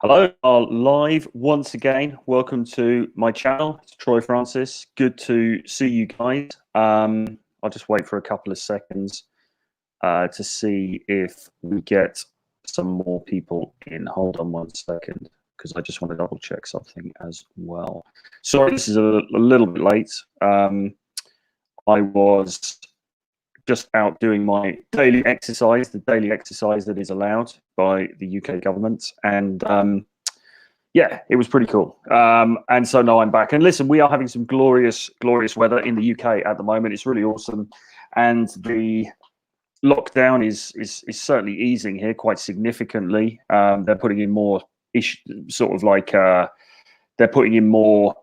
Hello, are live once again. Welcome to my channel. It's Troy Francis. Good to see you guys. I'll just wait for a couple of seconds to see if we get some more people in. Hold on one second, because I just want to double check something as well. Sorry, this is a little bit late. I was just out doing my daily exercise, the daily exercise that is allowed by the UK government. And yeah, it was pretty cool. And so now I'm back. And listen, we are having some glorious, glorious weather in the UK at the moment. It's really awesome. And the lockdown is certainly easing here quite significantly. They're putting in more they're putting in more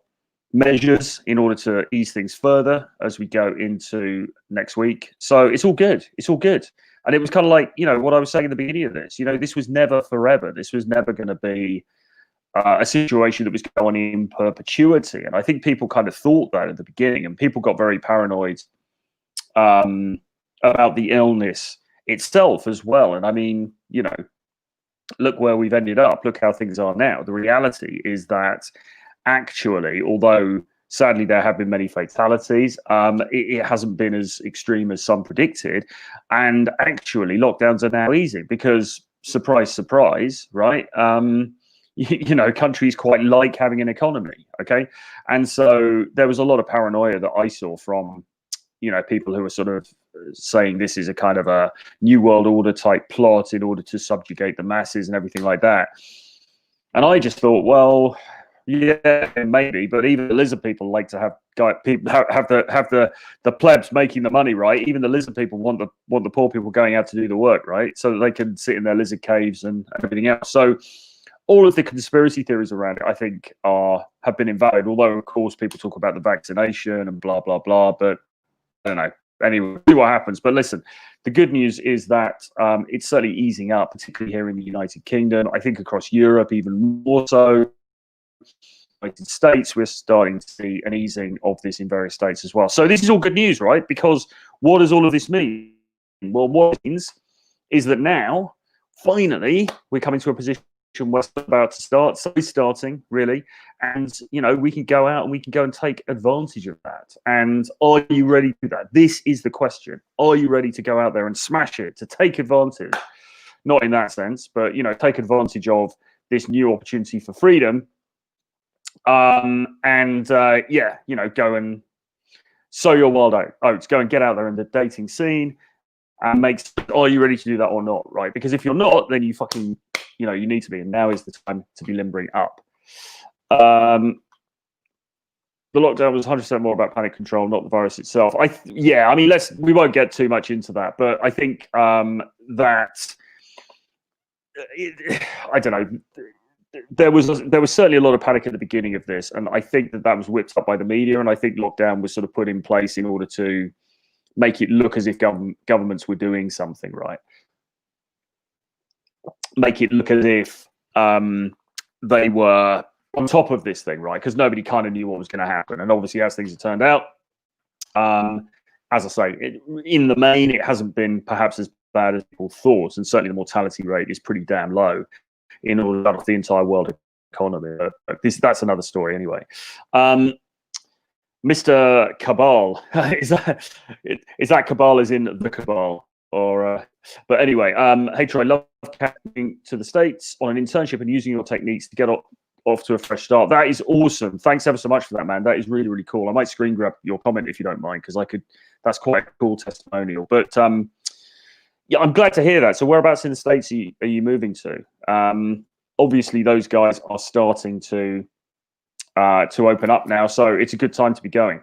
measures in order to ease things further as we go into next week. So it's all good. It's all good. And it was kind of like, what I was saying at the beginning of this, this was never forever. This was never going to be a situation that was going on in perpetuity. And I think people kind of thought that at the beginning, and people got very paranoid about the illness itself as well. And I mean, look where we've ended up. Look how things are now. The reality is that actually, although sadly there have been many fatalities, it hasn't been as extreme as some predicted. And actually, lockdowns are now easy because, surprise, surprise, right? Countries quite like having an economy, okay? And so there was a lot of paranoia that I saw from, people who are sort of saying this is a kind of a new world order type plot in order to subjugate the masses and everything like that. And I just thought, well, yeah, maybe, but even the lizard people like to have the plebs making the money, right? Even the lizard people want the poor people going out to do the work, right? So that they can sit in their lizard caves and everything else. So all of the conspiracy theories around it, I think, have been invalid. Although, of course, people talk about the vaccination and blah blah blah. But I don't know. Anyway, see what happens. But listen, the good news is that it's certainly easing up, particularly here in the United Kingdom. I think across Europe, even more so. United States, we're starting to see an easing of this in various states as well. So this is all good news, right? Because what does all of this mean? Well, what it means is that now, finally, we're coming to a position where it's about to start. So it's starting, really. And, we can go out and we can go and take advantage of that. And are you ready to do that? This is the question. Are you ready to go out there and smash it, to take advantage? Not in that sense, but, take advantage of this new opportunity for freedom. Go and sow your wild oats. Go and get out there in the dating scene and are you ready to do that or not, right? Because if you're not, then you fucking, you need to be. And now is the time to be limbering up. The lockdown was 100% more about panic control, not the virus itself. We won't get too much into that, but I think I don't know. There was certainly a lot of panic at the beginning of this, and I think that was whipped up by the media, and I think lockdown was sort of put in place in order to make it look as if governments were doing something right. Make it look as if they were on top of this thing, right? Because nobody kind of knew what was going to happen, and obviously, as things have turned out, as I say, in the main, it hasn't been perhaps as bad as people thought, and certainly the mortality rate is pretty damn low in order of the entire world economy. But that's another story anyway. Mr. Cabal, is that Cabal as in the Cabal? Or, but anyway, hey Troy, I love coming to the States on an internship and using your techniques to get off to a fresh start. That is awesome. Thanks ever so much for that, man. That is really, really cool. I might screen grab your comment if you don't mind, because that's quite a cool testimonial. But yeah, I'm glad to hear that. So whereabouts in the States are you moving to? Obviously, those guys are starting to open up now. So it's a good time to be going.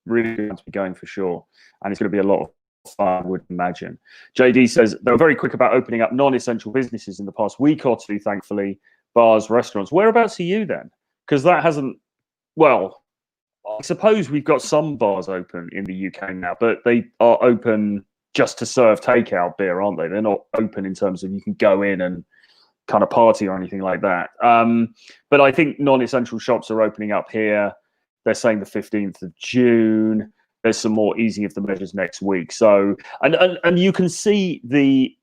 Really good time to be going for sure. And it's going to be a lot of fun, I would imagine. JD says, they were very quick about opening up non-essential businesses in the past week or two, thankfully. Bars, restaurants. Whereabouts are you then? Because that hasn't, well, I suppose we've got some bars open in the UK now, but they are open just to serve takeout beer, aren't they? They're not open in terms of you can go in and kind of party or anything like that. But I think non-essential shops are opening up here. They're saying the 15th of June. There's some more easing of the measures next week. So, and you can see the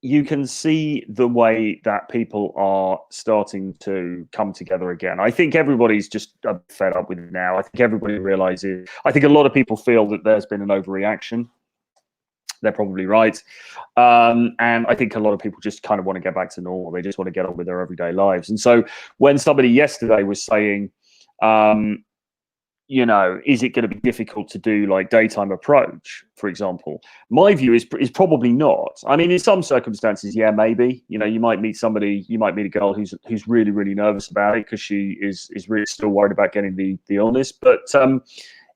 you can see the way that people are starting to come together again. I think everybody's just fed up with it now. I think everybody realizes, I think a lot of people feel that there's been an overreaction. They're probably right. And I think a lot of people just kind of want to get back to normal. They just want to get on with their everyday lives. And so when somebody yesterday was saying, you know, is it going to be difficult to do like daytime approach, for example? My view is probably not. I mean, in some circumstances, yeah, maybe. You know, you might meet somebody, you might meet a girl who's really, really nervous about it because she is really still worried about getting the illness. But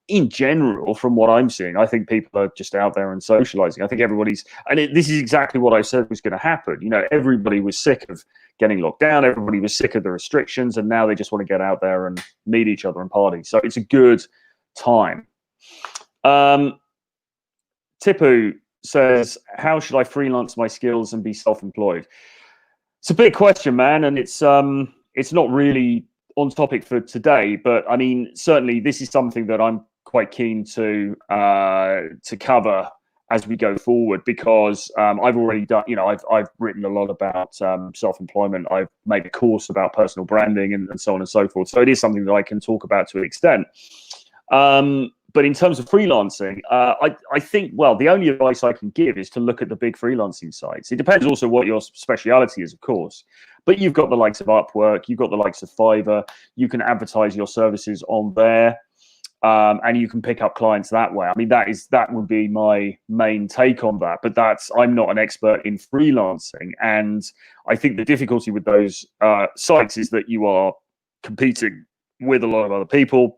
in general, from what I'm seeing, I think people are just out there and socializing. I think everybody's, and this is exactly what I said was going to happen. You know, everybody was sick of getting locked down. Everybody was sick of the restrictions, and now they just want to get out there and meet each other and party. So it's a good time. Tipu says, how should I freelance my skills and be self-employed? It's a big question, man, and it's not really on topic for today, but I mean, certainly this is something that I'm quite keen to cover as we go forward, because I've already done, you know, I've written a lot about self-employment. I've made a course about personal branding and so on and so forth. So it is something that I can talk about to an extent. But in terms of freelancing, I think, well, the only advice I can give is to look at the big freelancing sites. It depends also what your speciality is, of course. But you've got the likes of Upwork, you've got the likes of Fiverr. You can advertise your services on there, and you can pick up clients that way. I mean, that would be my main take on that. But I'm not an expert in freelancing, and I think the difficulty with those sites is that you are competing with a lot of other people.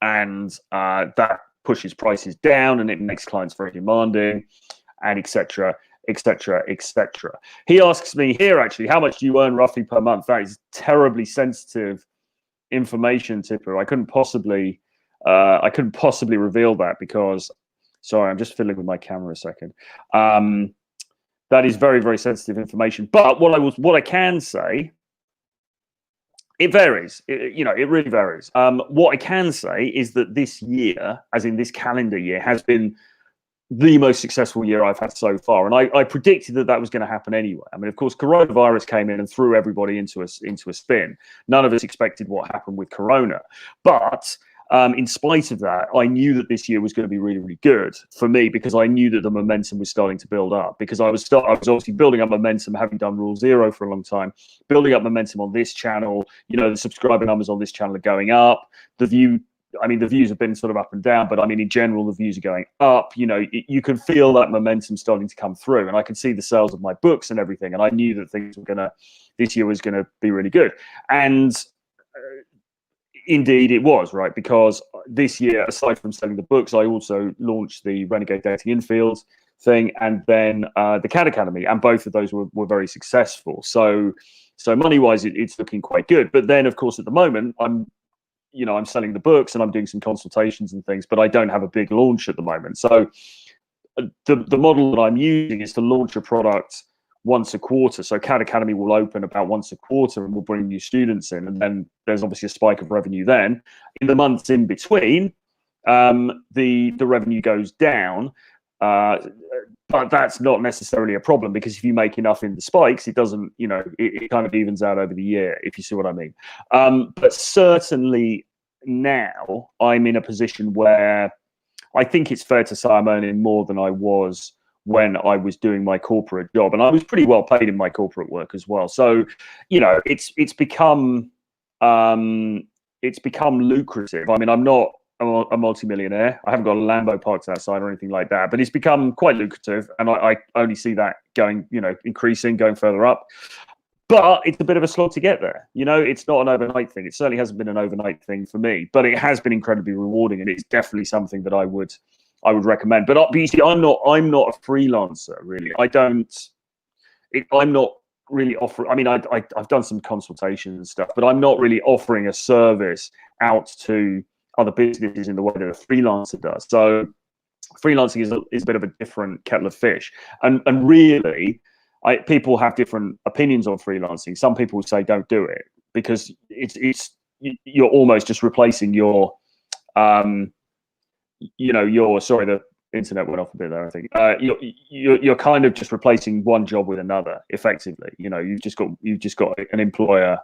And that pushes prices down, and it makes clients very demanding, and etc., etc., etc. He asks me here, actually, how much do you earn roughly per month? That is terribly sensitive information, Tipper. I couldn't possibly reveal that because, sorry, I'm just fiddling with my camera a second. That is very, very sensitive information. But what I can say, it varies. It really varies. What I can say is that this year, as in this calendar year, has been the most successful year I've had so far. And I predicted that was going to happen anyway. I mean, of course, coronavirus came in and threw everybody into a spin. None of us expected what happened with Corona. But in spite of that, I knew that this year was going to be really, really good for me, because I knew that the momentum was starting to build up, because I was obviously building up momentum, having done Rule Zero for a long time, building up momentum on this channel. You know, the subscriber numbers on this channel are going up. The views have been sort of up and down, but I mean, in general, the views are going up. You know, you can feel that momentum starting to come through, and I could see the sales of my books and everything. And I knew that this year was going to be really good. And indeed it was, right? Because this year, aside from selling the books, I also launched the Renegade Dating Infield thing, and then the CAD Academy, and both of those were very successful. So money-wise, it's looking quite good. But then, of course, at the moment, I'm selling the books and I'm doing some consultations and things, but I don't have a big launch at the moment. So the model that I'm using is to launch a product once a quarter. So CAD Academy will open about once a quarter, and we'll bring new students in, and then there's obviously a spike of revenue. Then in the months in between, the revenue goes down, but that's not necessarily a problem, because if you make enough in the spikes, it doesn't, it kind of evens out over the year, if you see what I mean. But certainly now I'm in a position where I think it's fair to say I'm earning more than I was when I was doing my corporate job, and I was pretty well paid in my corporate work as well. So, it's become lucrative. I mean, I'm not a multimillionaire. I haven't got a Lambo parked outside or anything like that, but it's become quite lucrative, and I only see that going, increasing, going further up. But it's a bit of a slog to get there. It's not an overnight thing. It certainly hasn't been an overnight thing for me, but it has been incredibly rewarding, and it's definitely something that I would recommend. But obviously, I'm not a freelancer, really. I'm not really offering. I mean, I've done some consultations and stuff, but I'm not really offering a service out to other businesses in the way that a freelancer does. So freelancing is a bit of a different kettle of fish, and really, people have different opinions on freelancing. Some people say don't do it, because you're almost just replacing your Internet went off a bit there, I think. You're kind of just replacing one job with another, effectively. You know, you've just got an employer,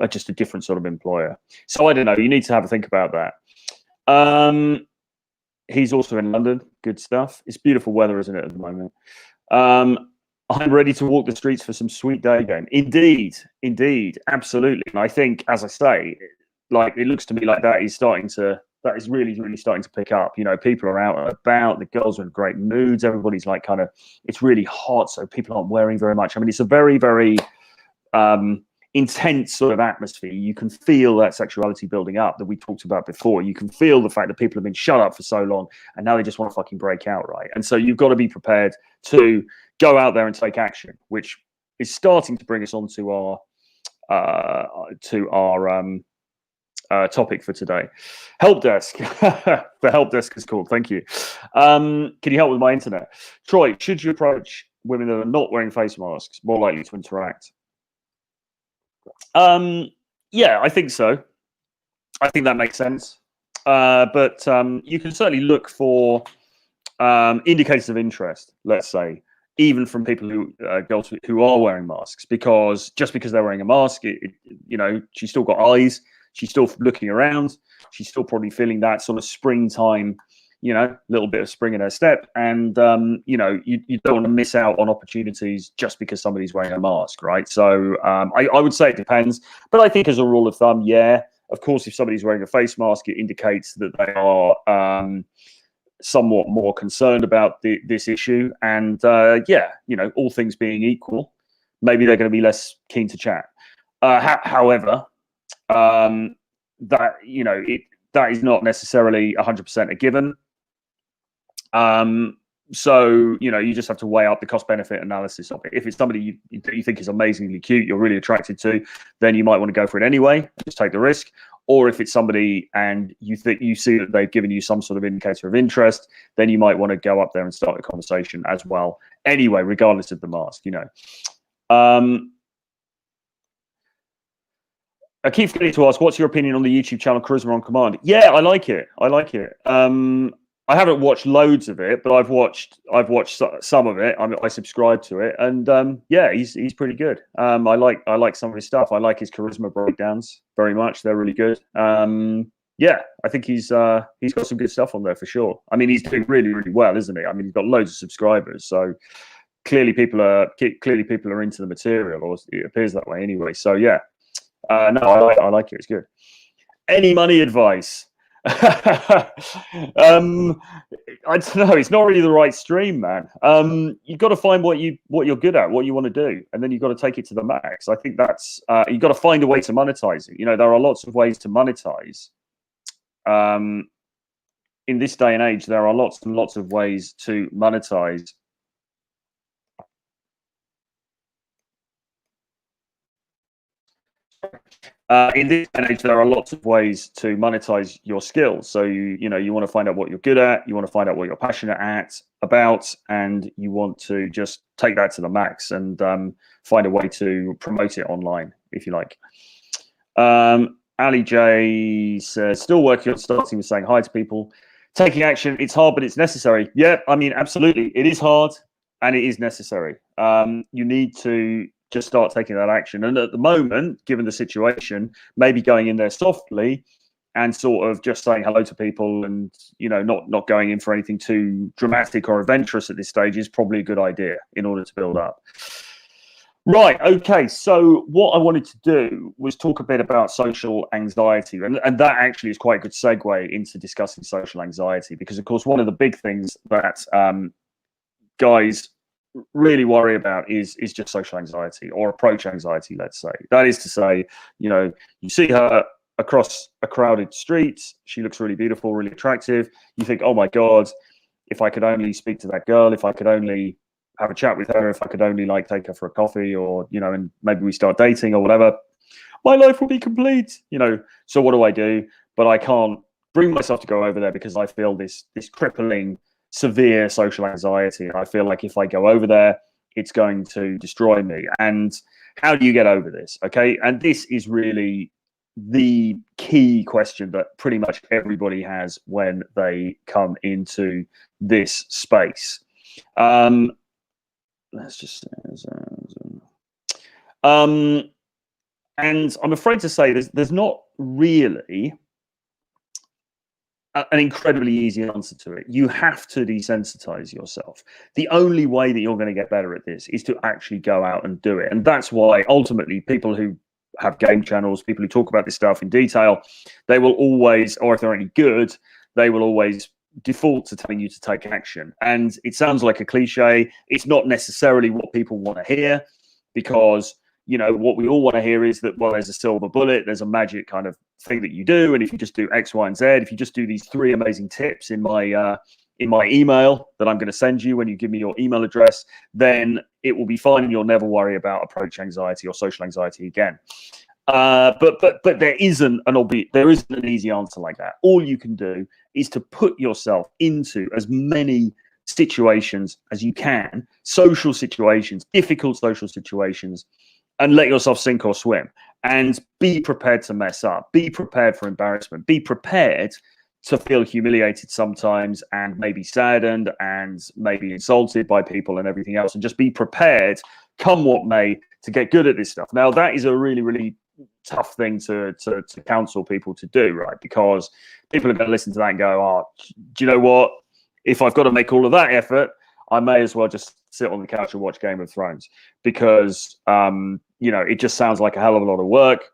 just a different sort of employer. So I don't know. You need to have a think about that. He's also in London. Good stuff. It's beautiful weather, isn't it, at the moment? I'm ready to walk the streets for some sweet day game. Indeed, absolutely. And I think, as I say, like, it looks to me like that is really, really starting to pick up. You know, people are out and about. The girls are in great moods. Everybody's like it's really hot, so people aren't wearing very much. I mean, it's a very, very intense sort of atmosphere. You can feel that sexuality building up that we talked about before. You can feel the fact that people have been shut up for so long and now they just want to fucking break out, right? And so you've got to be prepared to go out there and take action, which is starting to bring us on to our topic for today. Help desk. The help desk is called. Thank you. Can you help with my internet? Troy, should you approach women that are not wearing face masks more likely to interact? Yeah, I think so. I think that makes sense. But you can certainly look for indicators of interest, let's say, even from people girls who are wearing masks, because just because they're wearing a mask, you know, she's still got eyes, she's still looking around, she's still probably feeling that sort of springtime, you know, little bit of spring in her step. And, you know, you don't want to miss out on opportunities just because somebody's wearing a mask, right? So I would say it depends. But I think as a rule of thumb, yeah, of course, if somebody's wearing a face mask, it indicates that they are somewhat more concerned about this issue. And yeah, you know, all things being equal, maybe they're going to be less keen to chat. However, that, you know, that is not necessarily 100% a given. So, you know, you just have to weigh up the cost benefit analysis of it. If it's somebody you think is amazingly cute, you're really attracted to, then you might want to go for it anyway, just take the risk. Or if it's somebody and you see that they've given you some sort of indicator of interest, then you might want to go up there and start a conversation as well. Anyway, regardless of the mask, you know. I keep forgetting to ask, what's your opinion on the YouTube channel Charisma on Command? Yeah, I like it. I haven't watched loads of it, but I've watched some of it. I subscribe to it, and yeah, he's pretty good. I like some of his stuff. I like his charisma breakdowns very much. They're really good. Yeah, I think he's got some good stuff on there for sure. I mean, he's doing really, really well, isn't he? I mean, he's got loads of subscribers, so clearly people are into the material, or it appears that way anyway. So yeah, no, I like it. It's good. Any money advice? I don't know. It's not really the right stream, man. You've got to find what you're good at, what you want to do, and then you've got to take it to the max. I think that's you've got to find a way to monetize it. You know, there are lots of ways to monetize. In this day and age, there are lots and lots of ways to monetize. In this day and age, there are lots of ways to monetize your skills. So you want to find out what you're good at, you want to find out what you're passionate about, and you want to just take that to the max and find a way to promote it online, if you like. Ali J says, still working on starting with saying hi to people, taking action. It's hard, but it's necessary. Yeah, I mean, absolutely, it is hard and it is necessary. You need to just start taking that action. And at the moment, given the situation, maybe going in there softly and sort of just saying hello to people, and you know, not going in for anything too dramatic or adventurous at this stage is probably a good idea in order to build up. Right. Okay. So what I wanted to do was talk a bit about social anxiety, and that actually is quite a good segue into discussing social anxiety, because of course one of the big things that guys really worry about is just social anxiety, or approach anxiety, let's say. That is to say, you know, you see her across a crowded street, she looks really beautiful, really attractive, you think, oh my god, if I could only speak to that girl, if I could only have a chat with her, if I could only like take her for a coffee, or you know, and maybe we start dating or whatever, my life will be complete, you know. So what do? But I can't bring myself to go over there because I feel this crippling severe social anxiety. I feel like if I go over there, it's going to destroy me. And how do you get over this? Okay. And this is really the key question that pretty much everybody has when they come into this space. Let's just and I'm afraid to say there's not really an incredibly easy answer to it. You have to desensitize yourself. The only way that you're going to get better at this is to actually go out and do it. And that's why ultimately people who have game channels, people who talk about this stuff in detail, they will always, or if they're any good, they will always default to telling you to take action. And it sounds like a cliche. It's not necessarily what people want to hear, because you know what we all want to hear is that, well, there's a silver bullet, there's a magic kind of thing that you do, and if you just do X, Y, and Z, if you just do these 3 amazing tips in my email that I'm going to send you when you give me your email address, then it will be fine and you'll never worry about approach anxiety or social anxiety again. But there isn't an easy answer like that. All you can do is to put yourself into as many situations as you can, social situations, difficult social situations, and let yourself sink or swim, and be prepared to mess up, be prepared for embarrassment, be prepared to feel humiliated sometimes, and maybe saddened and maybe insulted by people and everything else, and just be prepared, come what may, to get good at this stuff. Now, that is a really, really tough thing to counsel people to do, right? Because people are going to listen to that and go, oh, do you know what? If I've got to make all of that effort, I may as well just sit on the couch and watch Game of Thrones, because you know, it just sounds like a hell of a lot of work.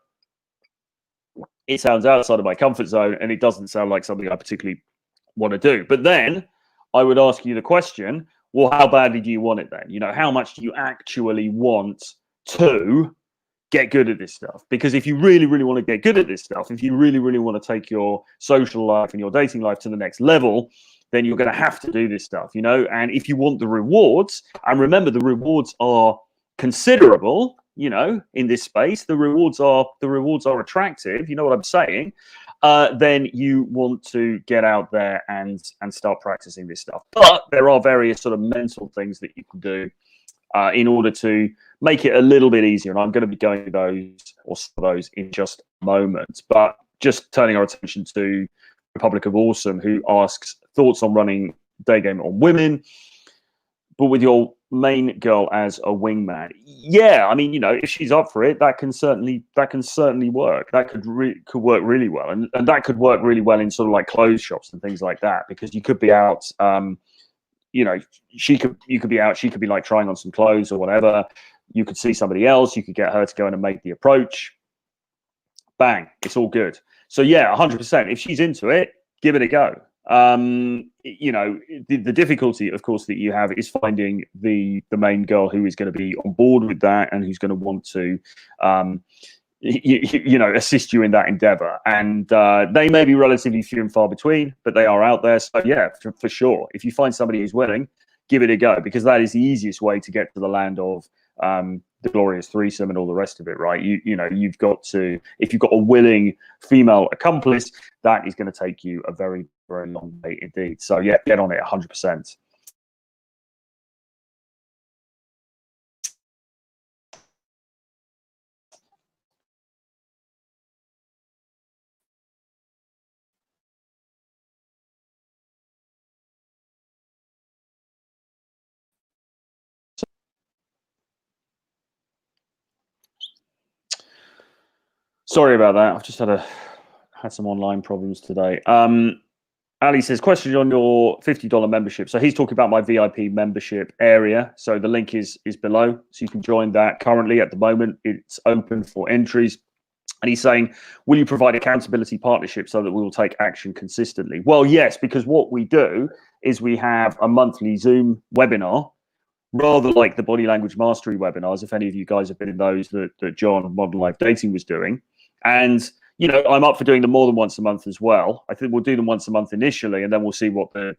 It sounds outside of my comfort zone, and it doesn't sound like something I particularly want to do. But then I would ask you the question, well, how badly do you want it then? You know, how much do you actually want to get good at this stuff? Because if you really, really want to get good at this stuff, if you really, really want to take your social life and your dating life to the next level, then you're going to have to do this stuff, you know. And if you want the rewards, and remember, the rewards are considerable, you know, in this space, the rewards are attractive, you know what I'm saying, then you want to get out there and start practicing this stuff. But there are various sort of mental things that you can do in order to make it a little bit easier, and I'm going to be going to those in just a moment. But just turning our attention to Republic of Awesome, who asks thoughts on running day game on women, but with your main girl as a wingman. Yeah, I mean, you know, if she's up for it, that can certainly work. That could work really well, and that could work really well in sort of like clothes shops and things like that, because you could be out. You know, you could be out. She could be like trying on some clothes or whatever. You could see somebody else. You could get her to go in and make the approach. Bang, it's all good. So yeah, 100%. If she's into it, give it a go. You know, the difficulty, of course, that you have is finding the main girl who is going to be on board with that and who's going to want to, you know, assist you in that endeavor. And they may be relatively few and far between, but they are out there. So yeah, for sure, if you find somebody who's willing, give it a go, because that is the easiest way to get to the land of the glorious threesome and all the rest of it, right? You know, you've got to, if you've got a willing female accomplice, that is going to take you a very, very long way indeed. So yeah, get on it 100%. Sorry about that. I've just had some online problems today. Ali says, question on your $50 membership. So he's talking about my VIP membership area. So the link is below. So you can join that. Currently, at the moment, it's open for entries. And he's saying, will you provide accountability partnership so that we will take action consistently? Well, yes, because what we do is we have a monthly Zoom webinar, rather like the body language mastery webinars, if any of you guys have been in those that John, Modern Life Dating, was doing. And, you know, I'm up for doing them more than once a month as well. I think we'll do them once a month initially, and then we'll see what the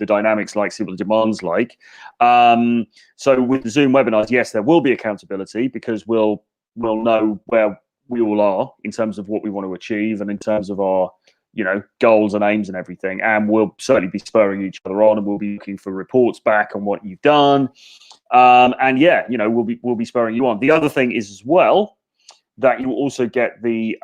dynamics like, see what the demand's like. So with the Zoom webinars, yes, there will be accountability, because we'll know where we all are in terms of what we want to achieve and in terms of our, you know, goals and aims and everything. And we'll certainly be spurring each other on, and we'll be looking for reports back on what you've done. And yeah, you know, we'll be spurring you on. The other thing is as well, that you also get the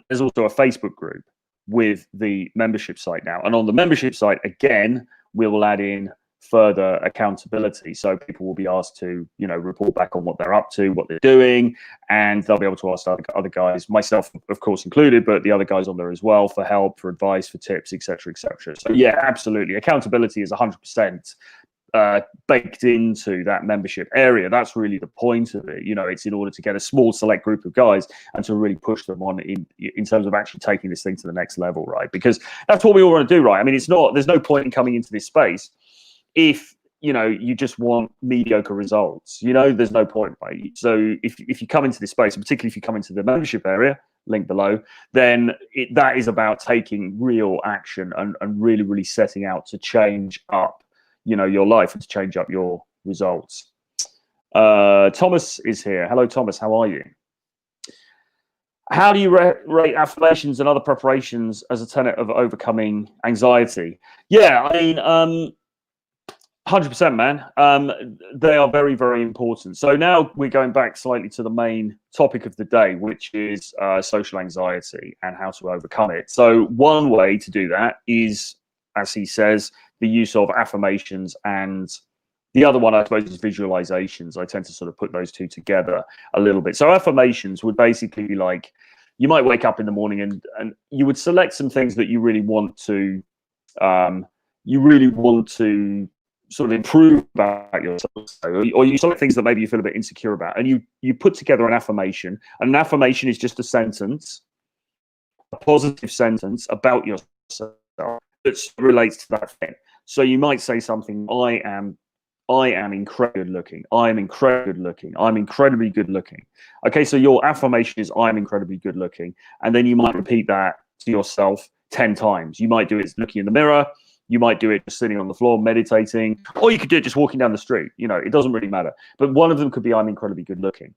there's also a Facebook group with the membership site now, and on the membership site again we will add in further accountability, so people will be asked to, you know, report back on what they're up to, what they're doing, and they'll be able to ask other guys, myself of course included, but the other guys on there as well, for help, for advice, for tips, etc., etc. So yeah, absolutely, accountability is 100% baked into that membership area. That's really the point of it. You know, it's in order to get a small select group of guys and to really push them on in terms of actually taking this thing to the next level, right? Because that's what we all want to do, right? I mean, there's no point in coming into this space if, you know, you just want mediocre results. You know, there's no point, right? So if you come into this space, and particularly if you come into the membership area, link below, then that is about taking real action and really, really setting out to change up, you know, your life and to change up your results. Thomas is here. Hello, Thomas. How are you? How do you rate affirmations and other preparations as a tenet of overcoming anxiety? Yeah, I mean, 100%, man. They are very, very important. So now we're going back slightly to the main topic of the day, which is social anxiety and how to overcome it. So one way to do that is, as he says, the use of affirmations, and the other one, I suppose, is visualizations. I tend to sort of put those two together a little bit. So affirmations would basically be like, you might wake up in the morning and you would select some things that you really want to sort of improve about yourself, or you select things that maybe you feel a bit insecure about, and you put together an affirmation. And an affirmation is just a sentence, a positive sentence about yourself that relates to that thing. So you might say something: I am incredibly good looking. I am incredibly good looking. I'm incredibly good looking. Okay, so your affirmation is I'm incredibly good looking, and then you might repeat that to yourself 10 times. You might do it looking in the mirror. You might do it just sitting on the floor, meditating, or you could do it just walking down the street. You know, it doesn't really matter. But one of them could be I'm incredibly good looking.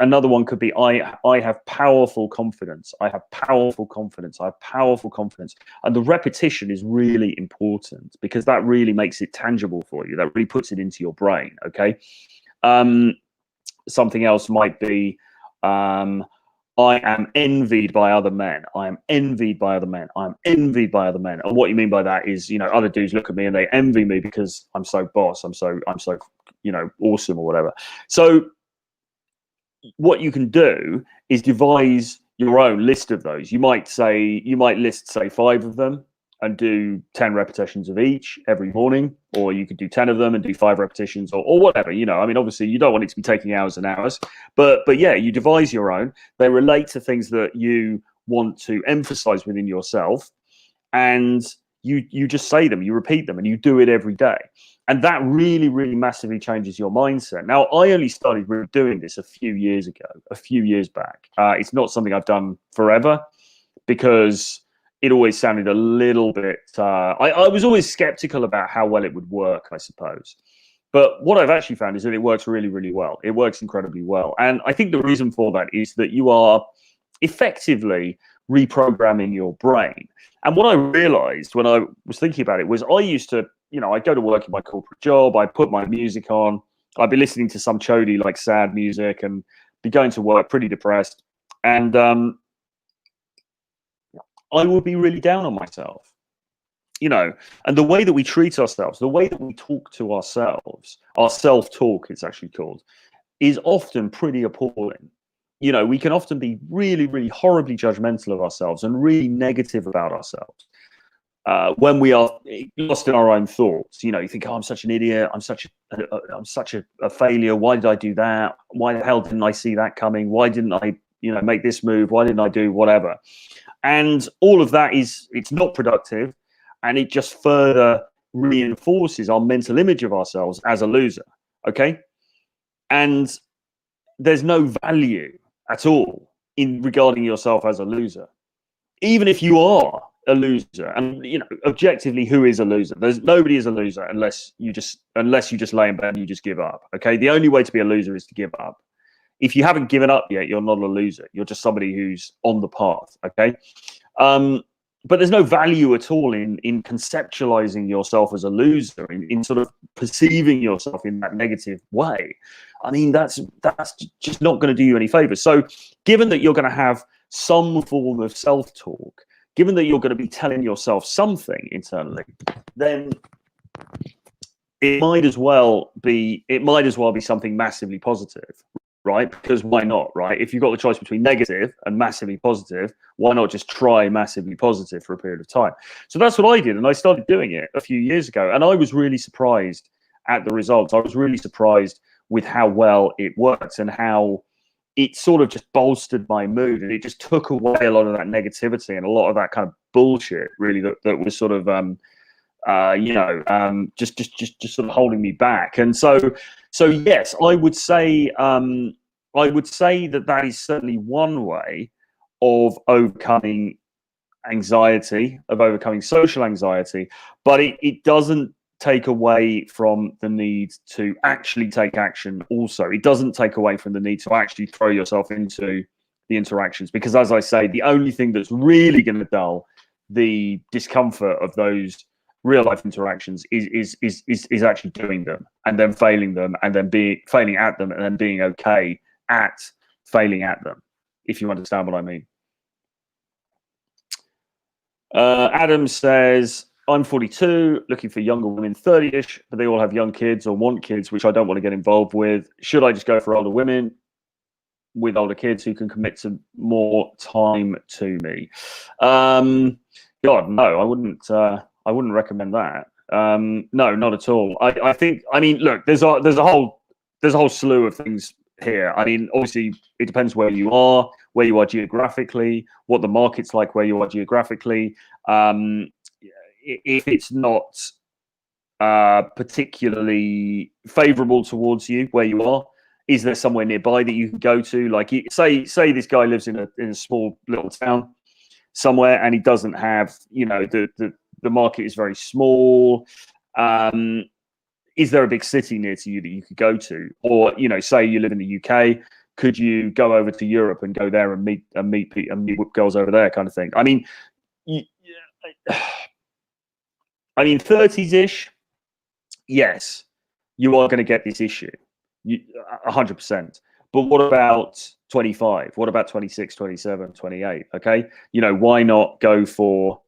Another one could be I have powerful confidence. I have powerful confidence. I have powerful confidence. And the repetition is really important because that really makes it tangible for you. That really puts it into your brain. Okay. Something else might be I am envied by other men. I am envied by other men. I'm envied by other men. And what you mean by that is, you know, other dudes look at me and they envy me because I'm so boss. I'm so, you know, awesome or whatever. So what you can do is devise your own list of those. You might list, say, 5 of them and do 10 repetitions of each every morning, or you could do 10 of them and do 5 repetitions, or whatever. You know, I mean, obviously you don't want it to be taking hours and hours, but yeah, you devise your own. They relate to things that you want to emphasize within yourself, and you just say them, you repeat them, and you do it every day. And that really, really massively changes your mindset. Now, I only started really doing this a few years back. It's not something I've done forever, because it always sounded a little bit, I was always skeptical about how well it would work, I suppose. But what I've actually found is that it works really, really well. It works incredibly well. And I think the reason for that is that you are effectively reprogramming your brain. And what I realized when I was thinking about it was I used to, you know, I'd go to work in my corporate job, I'd put my music on, I'd be listening to some chody, like sad music, and be going to work pretty depressed. And I would be really down on myself, you know. And the way that we treat ourselves, the way that we talk to ourselves, our self-talk, it's actually called, is often pretty appalling. You know, we can often be really, really horribly judgmental of ourselves and really negative about ourselves when we are lost in our own thoughts. You know, you think, oh, I'm such an idiot. I'm such a failure. Why did I do that? Why the hell didn't I see that coming? Why didn't I, you know, make this move? Why didn't I do whatever? And all of that it's not productive, and it just further reinforces our mental image of ourselves as a loser. Okay. And there's no value at all in regarding yourself as a loser, even if you are a loser. And, you know, objectively, who is a loser? Nobody is a loser unless you just lay in bed and you just give up. Okay. The only way to be a loser is to give up. If you haven't given up yet, you're not a loser. You're just somebody who's on the path. Okay. but there's no value at all in conceptualizing yourself as a loser, in sort of perceiving yourself in that negative way. I mean, that's just not going to do you any favors. So given that you're going to have some form of self-talk, given that you're going to be telling yourself something internally, then it might as well be something massively positive, right? Because why not, right? If you've got the choice between negative and massively positive, why not just try massively positive for a period of time? So that's what I did, and I started doing it a few years ago, and I was really surprised at the results. I was really surprised with how well it works and how it sort of just bolstered my mood, and it just took away a lot of that negativity and a lot of that kind of bullshit, really, that was sort of just sort of holding me back. And so yes, I would say that is certainly one way of overcoming anxiety, of overcoming social anxiety, but it doesn't take away from the need to actually take action. Also, it doesn't take away from the need to actually throw yourself into the interactions, because as I say, the only thing that's really going to dull the discomfort of those real life interactions is actually doing them and then failing them and then failing at them and then being okay at failing at them, if you understand what I mean. Adam says, I'm 42, looking for younger women 30-ish, but they all have young kids or want kids, which I don't want to get involved with. Should I just go for older women with older kids who can commit to more time to me? God, no, I wouldn't recommend that. No, not at all. I mean, look, there's a whole slew of things here. I mean, obviously, it depends where you are geographically, what the market's like where you are geographically. If it's not particularly favorable towards you where you are, is there somewhere nearby that you can go to? Like, say this guy lives in a small little town somewhere, and he doesn't have, the market is very small. Is there a big city near to you that you could go to? Or, say you live in the UK, could you go over to Europe and go there and meet girls over there, kind of thing? I mean, 30s-ish, yes, you are going to get this issue, 100%. But what about 25? What about 26, 27, 28? Okay, why not go for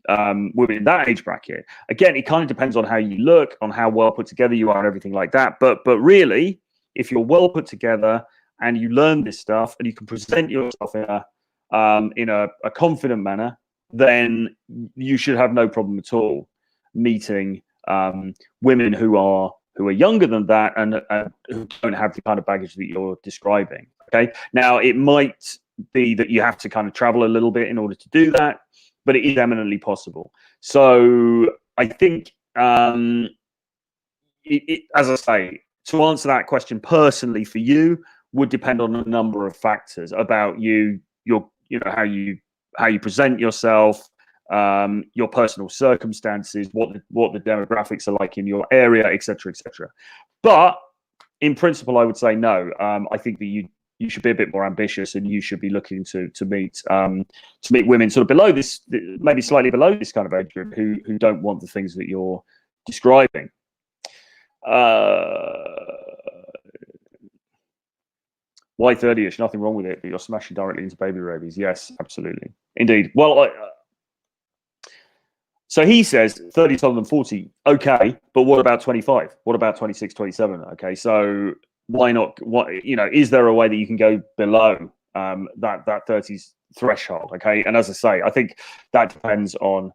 women in that age bracket? Again, it kind of depends on how you look, on how well put together you are, and everything like that. But really, if you're well put together and you learn this stuff and you can present yourself in a confident manner, then you should have no problem at all meeting women who are younger than that and who don't have the kind of baggage that you're describing. Okay, now it might be that you have to kind of travel a little bit in order to do that, but it is eminently possible. So I think, as I say, to answer that question personally for you would depend on a number of factors about how you present yourself, your personal circumstances, what the demographics are like in your area, etc., etc. But in principle, I would say no. I think that you should be a bit more ambitious, and you should be looking to meet women sort of below this, maybe slightly below this kind of age group, who don't want the things that you're describing. Why 30-ish? Nothing wrong with it, but you're smashing directly into baby rabies. Yes, absolutely, indeed. Well, so he says 30 taller than 40. Okay, but what about 25? What about 26, 27? Okay, so why not? Is there a way that you can go below that 30s threshold? Okay, and as I say, I think that depends on.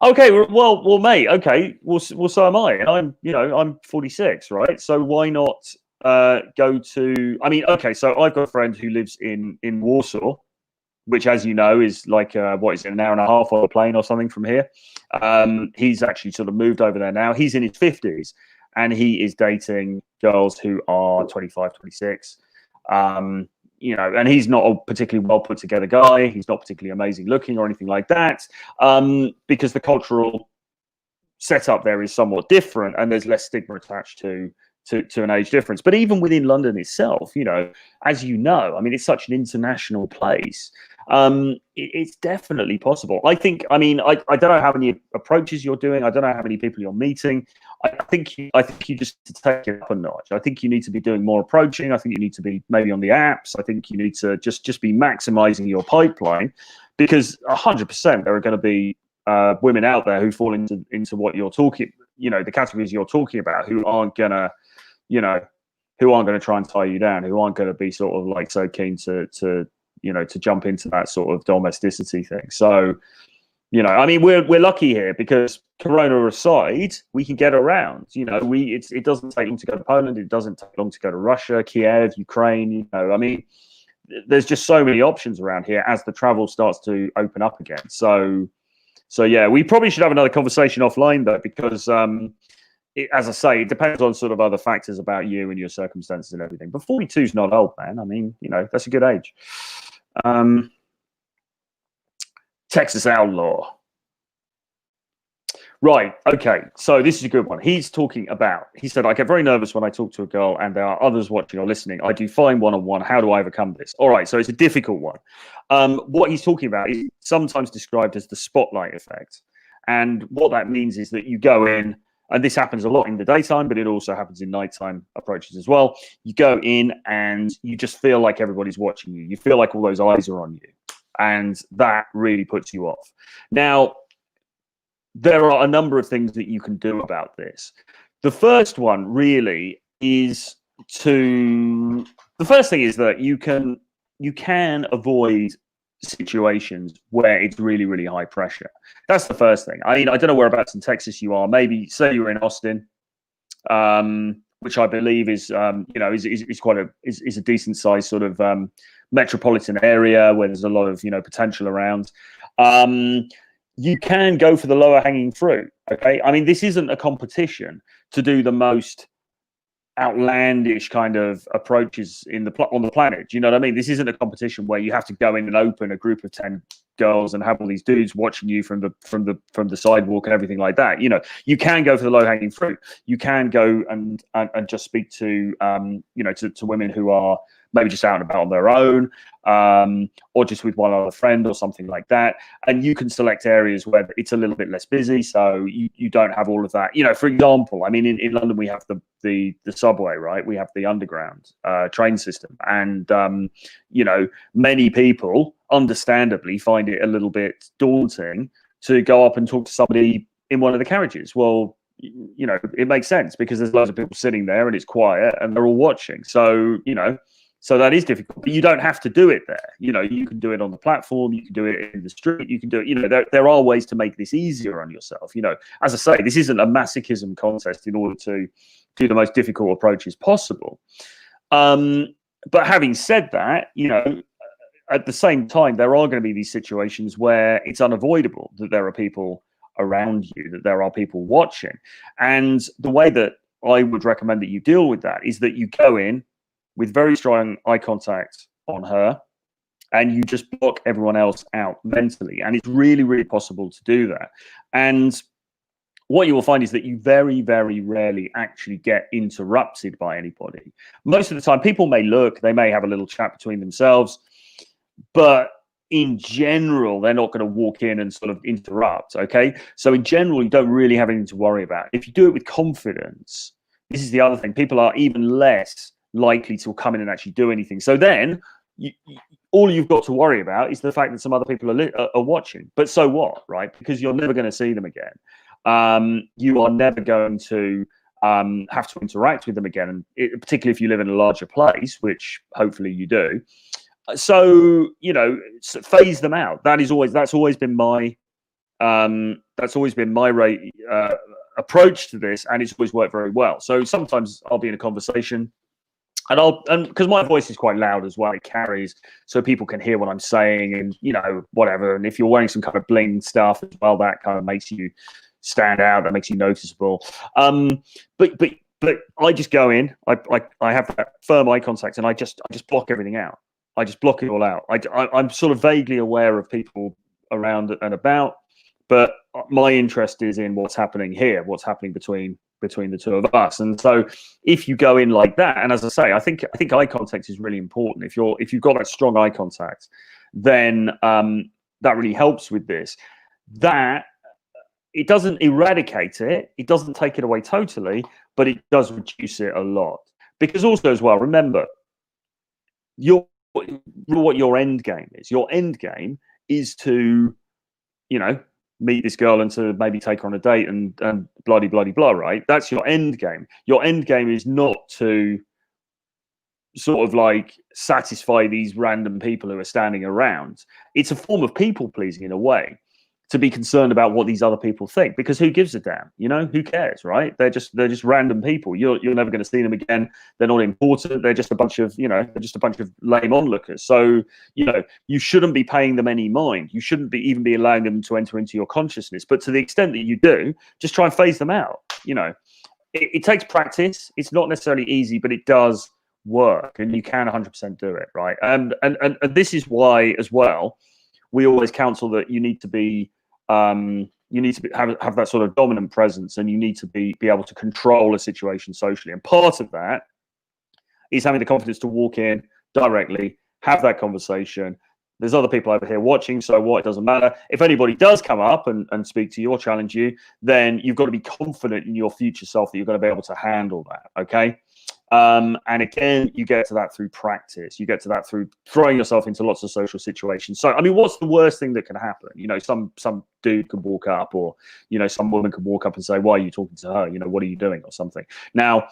Okay, well, mate. Okay, well, so am I, and I'm 46, right? So why not go to? I mean, okay, so I've got a friend who lives in Warsaw, which, as you know, is like what is it, an hour and a half on a plane or something from here. He's actually sort of moved over there now. He's in his 50s, and he is dating girls who are 25, 26. And he's not a particularly well put together guy. He's not particularly amazing looking or anything like that, because the cultural setup there is somewhat different, and there's less stigma attached to to an age difference. But even within London itself, you know, as you know, I mean, it's such an international place. It's definitely possible. I think. I mean, I don't know how many approaches you're doing. I don't know how many people you're meeting. I think you just need to take it up a notch. I think you need to be doing more approaching. I think you need to be maybe on the apps. I think you need to just be maximizing your pipeline, because 100% there are going to be women out there who fall into what you're talking, you know, the categories you're talking about, who aren't gonna, you know, who aren't going to try and tie you down, who aren't going to be sort of like so keen to you know, to jump into that sort of domesticity thing. So, you know, I mean, we're lucky here because Corona aside, we can get around. You know, it doesn't take long to go to Poland. It doesn't take long to go to Russia, Kiev, Ukraine. You know, I mean, there's just so many options around here as the travel starts to open up again. So yeah, we probably should have another conversation offline though, because as I say, it depends on sort of other factors about you and your circumstances and everything. But 42 is not old, man. I mean, you know, that's a good age. Texas outlaw. Right. Okay. So this is a good one. He's talking about, he said, I get very nervous when I talk to a girl and there are others watching or listening. I do fine one-on-one. How do I overcome this? All right. So it's a difficult one. What he's talking about is sometimes described as the spotlight effect. And what that means is that you go in, and this happens a lot in the daytime, but it also happens in nighttime approaches as well. You go in and you just feel like everybody's watching you. You feel like all those eyes are on you. And that really puts you off. Now, there are a number of things that you can do about this. The first one really is the first thing is that you can avoid situations where it's really, really high pressure. That's the first thing. I mean, I don't know whereabouts in Texas you are. Maybe say you're in Austin, which I believe is, you know, is quite a decent size sort of metropolitan area where there's a lot of, you know, potential around. You can go for the lower hanging fruit. Okay. I mean, this isn't a competition to do the most outlandish kind of approaches on the planet. Do you know what I mean? This isn't a competition where you have to go in and open a group of 10 girls and have all these dudes watching you from the sidewalk and everything like that. You know, you can go for the low hanging fruit. You can go and just speak to you know, to women who are maybe just out and about on their own, or just with one other friend or something like that. And you can select areas where it's a little bit less busy, so you don't have all of that. You know, for example, I mean, in London we have the subway, right? We have the underground train system, and you know, many people understandably find it a little bit daunting to go up and talk to somebody in one of the carriages. Well, you know, it makes sense because there's loads of people sitting there and it's quiet and they're all watching. So, you know, so that is difficult, but you don't have to do it there. You know, you can do it on the platform, you can do it in the street, you can do it, you know, there are ways to make this easier on yourself. You know, as I say, this isn't a masochism contest in order to do the most difficult approaches possible. But having said that, you know, at the same time, there are going to be these situations where it's unavoidable that there are people around you, that there are people watching. And the way that I would recommend that you deal with that is that you go in with very strong eye contact on her and you just block everyone else out mentally. And it's really, really possible to do that. And what you will find is that you very, very rarely actually get interrupted by anybody. Most of the time, people may look, they may have a little chat between themselves, but in general, they're not going to walk in and sort of interrupt, okay? So in general, you don't really have anything to worry about. If you do it with confidence, this is the other thing, people are even less likely to come in and actually do anything. So then, all you've got to worry about is the fact that some other people are watching. But so what, right? Because you're never going to see them again. You are never going to have to interact with them again, and particularly if you live in a larger place, which hopefully you do. So, you know, phase them out. That's always been my approach to this, and it's always worked very well. So sometimes I'll be in a conversation and because my voice is quite loud as well, it carries so people can hear what I'm saying and, you know, whatever. And if you're wearing some kind of bling stuff as well, that kind of makes you stand out, that makes you noticeable. But I just go in, I have that firm eye contact and I just block everything out. I just block it all out. I'm sort of vaguely aware of people around and about, but my interest is in what's happening here, what's happening between between the two of us. And so if you go in like that, and as I say, I think eye contact is really important. If you've got that strong eye contact, then that really helps with this. That it doesn't eradicate it, it doesn't take it away totally, but it does reduce it a lot. Because also as well, remember, what your end game is. Your end game is to, meet this girl and to maybe take her on a date and bloody blah, right? That's your end game. Your end game is not to sort of like satisfy these random people who are standing around. It's a form of people pleasing in a way, to be concerned about what these other people think, because who gives a damn? Who cares, right? They're just random people. You're never going to see them again. They're not important. They're just a bunch of lame onlookers. So you shouldn't be paying them any mind. You shouldn't be even be allowing them to enter into your consciousness. But to the extent that you do, just try and phase them out. It takes practice. It's not necessarily easy, but it does work, and you can 100% do it, right? And this is why as well we always counsel that you need to be have that sort of dominant presence, and you need to be able to control a situation socially. And part of that is having the confidence to walk in directly, have that conversation. There's other people over here watching, so what? It doesn't matter. If anybody does come up and speak to you or challenge you, then you've got to be confident in your future self that you're going to be able to handle that, okay? And again, you get to that through practice. You get to that through throwing yourself into lots of social situations. So, I mean, what's the worst thing that can happen? Some dude could walk up, or, some woman could walk up and say, why are you talking to her? What are you doing, or something. Now,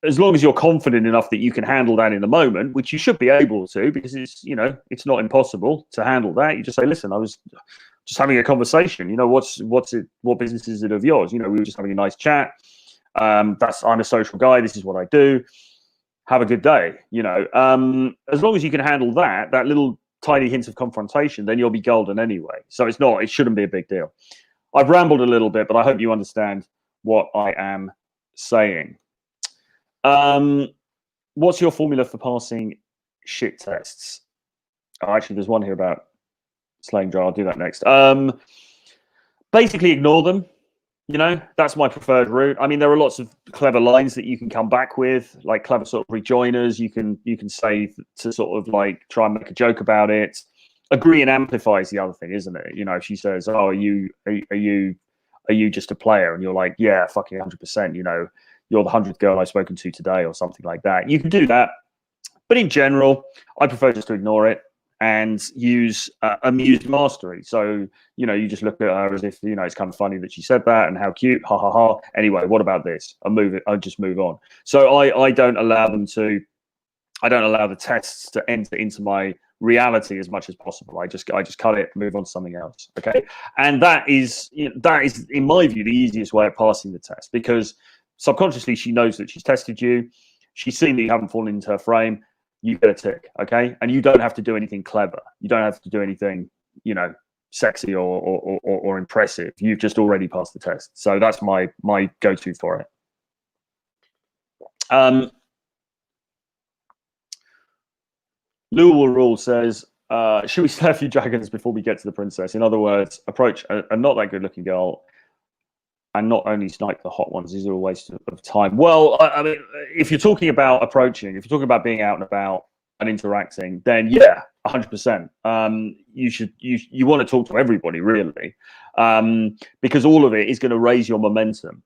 as long as you're confident enough that you can handle that in the moment, which you should be able to, because it's not impossible to handle that. You just say, listen, I was just having a conversation. What business is it of yours? We were just having a nice chat. I'm a social guy. This is what I do. Have a good day. As long as you can handle that little tiny hint of confrontation, then you'll be golden anyway. So it shouldn't be a big deal. I've rambled a little bit, but I hope you understand what I am saying. What's your formula for passing shit tests? Oh, actually, there's one here about slaying jar. I'll do that next. Basically, ignore them. That's my preferred route. I mean, there are lots of clever lines that you can come back with, like clever sort of rejoiners. You can say to sort of like try and make a joke about it. Agree and amplify is the other thing, isn't it? If she says, "Oh, are you just a player?" and you're like, "Yeah, fucking 100%." You're the 100th girl I've spoken to today, or something like that. You can do that, but in general, I prefer just to ignore it and use amused mastery. So, you just look at her as if, it's kind of funny that she said that, and how cute, ha ha ha. Anyway, what about this? I'll just move on. So I don't allow the tests to enter into my reality as much as possible. I just cut it, move on to something else. Okay. And that is, in my view, the easiest way of passing the test, because subconsciously she knows that she's tested you. She's seen that you haven't fallen into her frame. You get a tick, okay? And you don't have to do anything clever. You don't have to do anything, sexy or impressive. You've just already passed the test. So that's my go-to for it. Louisville Rule says, should we slay a few dragons before we get to the princess? In other words, approach a not that good-looking girl and not only snipe the hot ones. These are a waste of time. Well, I mean, if you're talking about approaching, if you're talking about being out and about and interacting, then yeah, 100%. You want to talk to everybody, really, because all of it is going to raise your momentum.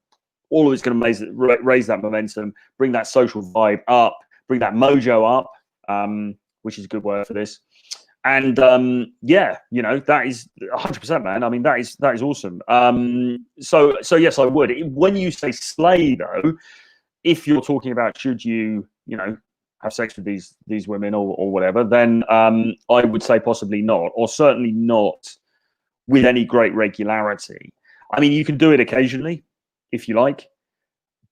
All of it's going to raise that momentum, bring that social vibe up, bring that mojo up, which is a good word for this. And yeah, that is 100%, man. I mean, that is awesome. So yes, I would. When you say slay, though, if you're talking about should you have sex with these women or whatever, then I would say possibly not, or certainly not with any great regularity. I mean, you can do it occasionally if you like,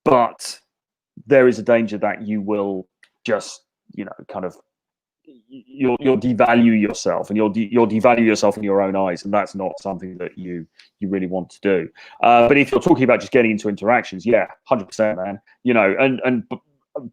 but there is a danger that you will just kind of you'll devalue yourself, and you'll devalue yourself in your own eyes, and that's not something that you really want to do. But if you're talking about just getting into interactions, yeah, 100%, man. And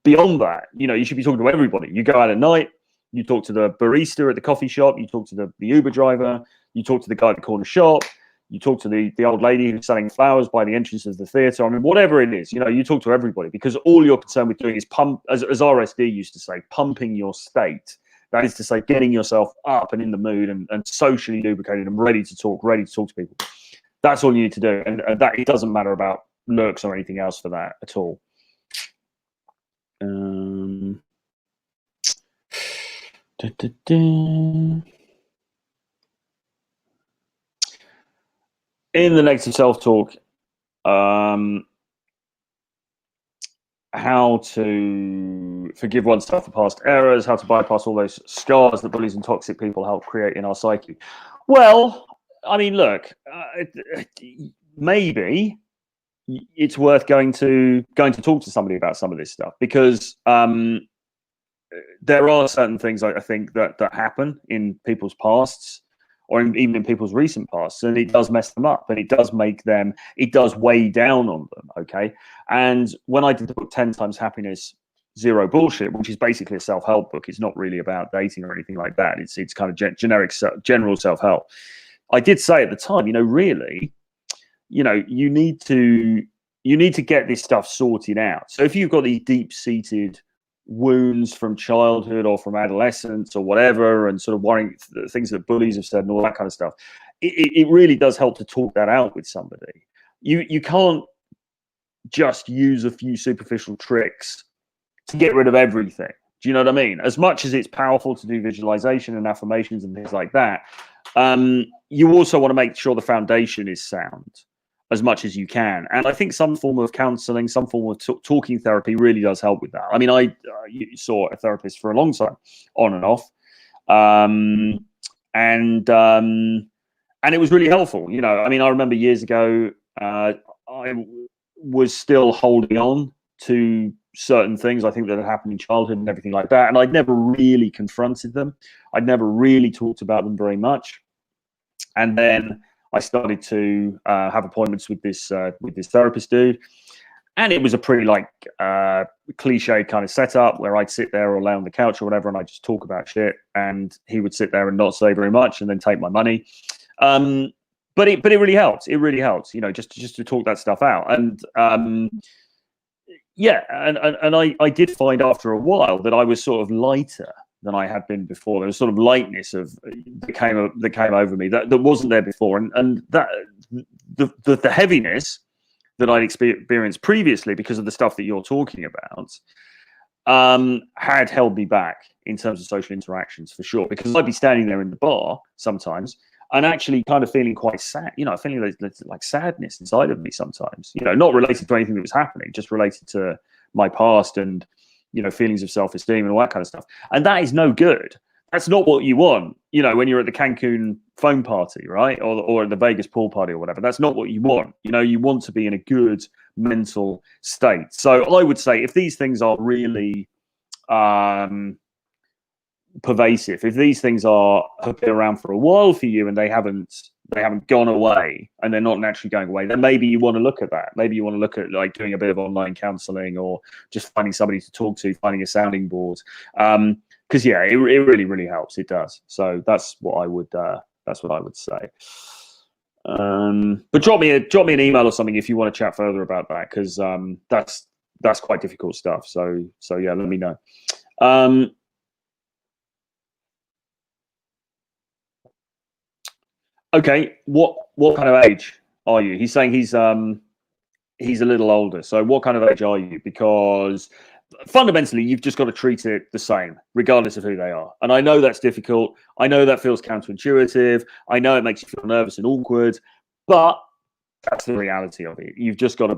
beyond that, you should be talking to everybody. You go out at night, you talk to the barista at the coffee shop, you talk to the Uber driver, you talk to the guy at the corner shop, you talk to the old lady who's selling flowers by the entrance of the theatre. I mean, whatever it is, you talk to everybody, because all you're concerned with doing is pump, as RSD used to say, pumping your state. That is to say, getting yourself up and in the mood and socially lubricated and ready to talk to people. That's all you need to do. And that it doesn't matter about lurks or anything else for that at all. In the negative self-talk, how to forgive oneself for past errors, how to bypass all those scars that bullies and toxic people help create in our psyche. Well, I mean, look, maybe it's worth going to talk to somebody about some of this stuff, because there are certain things I think that happen in people's pasts, or even in people's recent pasts, and it does mess them up, and it does weigh down on them. Okay. And when I did the book 10 Times Happiness, Zero Bullshit, which is basically a self-help book, it's not really about dating or anything like that. It's kind of generic, general self-help. I did say at the time, really, you need to get this stuff sorted out. So if you've got these deep-seated wounds from childhood or from adolescence or whatever, and sort of worrying things that bullies have said and all that kind of stuff, it really does help to talk that out with somebody. You can't just use a few superficial tricks to get rid of everything. Do you know what I mean? As much as it's powerful to do visualization and affirmations and things like that, you also want to make sure the foundation is sound as much as you can. And I think some form of counseling, some form of talking therapy really does help with that. I mean, I saw a therapist for a long time, on and off. And it was really helpful. I mean, I remember years ago, I was still holding on to certain things I think that had happened in childhood and everything like that. And I'd never really confronted them. I'd never really talked about them very much. And then I started to have appointments with this therapist dude, and it was a pretty cliche kind of setup where I'd sit there or lay on the couch or whatever, and I'd just talk about shit, and he would sit there and not say very much, and then take my money. But it really helps. It really helps, just to talk that stuff out. And yeah, and I did find after a while that I was sort of lighter than I had been before. There was sort of lightness that came over me that wasn't there before, and that the heaviness that I'd experienced previously because of the stuff that you're talking about had held me back in terms of social interactions, for sure. Because I'd be standing there in the bar sometimes and actually kind of feeling quite sad, feeling like sadness inside of me sometimes, not related to anything that was happening, just related to my past and feelings of self-esteem and all that kind of stuff. And that is no good. That's not what you want, when you're at the Cancun phone party, right? Or at the Vegas pool party or whatever. That's not what you want. You want to be in a good mental state. So I would say if these things are really pervasive, if these things have been around for a while for you and they haven't gone away and they're not naturally going away, then maybe you want to look at that. Maybe you want to look at doing a bit of online counseling, or just finding somebody to talk to, finding a sounding board. Because yeah, it really, really helps. It does. So that's what I would say. But drop me an email or something if you want to chat further about that, because that's quite difficult stuff. So yeah, let me know. Okay, what kind of age are you? He's saying he's a little older. So what kind of age are you? Because fundamentally, you've just got to treat it the same, regardless of who they are. And I know that's difficult. I know that feels counterintuitive. I know it makes you feel nervous and awkward, but that's the reality of it. You've just got to